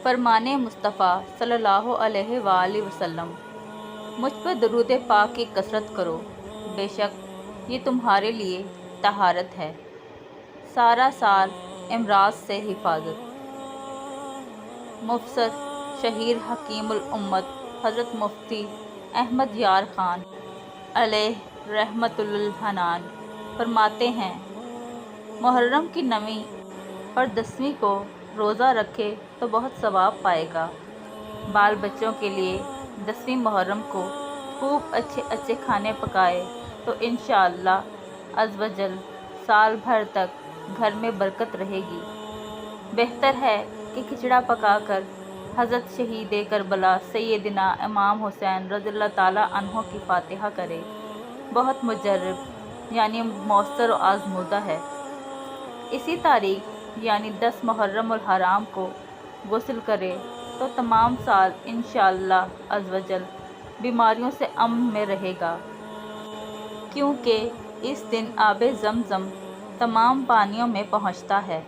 فرمان مصطفیٰ صلی اللہ علیہ وآلہ وسلم، مجھ پر درود پاک کی کثرت کرو، بے شک یہ تمہارے لیے طہارت ہے، سارا سال امراض سے حفاظت۔ مفسر شہیر حکیم الامت حضرت مفتی احمد یار خان علیہ رحمۃ الحنان فرماتے ہیں، محرم کی 9ویں اور 10ویں کو روزہ رکھے تو بہت ثواب پائے گا۔ بال بچوں کے لیے 10ویں محرم کو خوب اچھے اچھے کھانے پکائے تو انشاءاللہ عز و جل سال بھر تک گھر میں برکت رہے گی۔ بہتر ہے کہ کھچڑا پکا کر حضرت شہید کربلا سیدنا امام حسین رضی اللہ تعالیٰ عنہ کی فاتحہ کرے۔ بہت مجرب یعنی مؤثر و آزمودہ ہے۔ اسی تاریخ یعنی 10 محرم الحرام کو غسل کرے تو تمام سال انشاءاللہ عز و جل بیماریوں سے امن میں رہے گا، کیونکہ اس دن آب زمزم تمام پانیوں میں پہنچتا ہے۔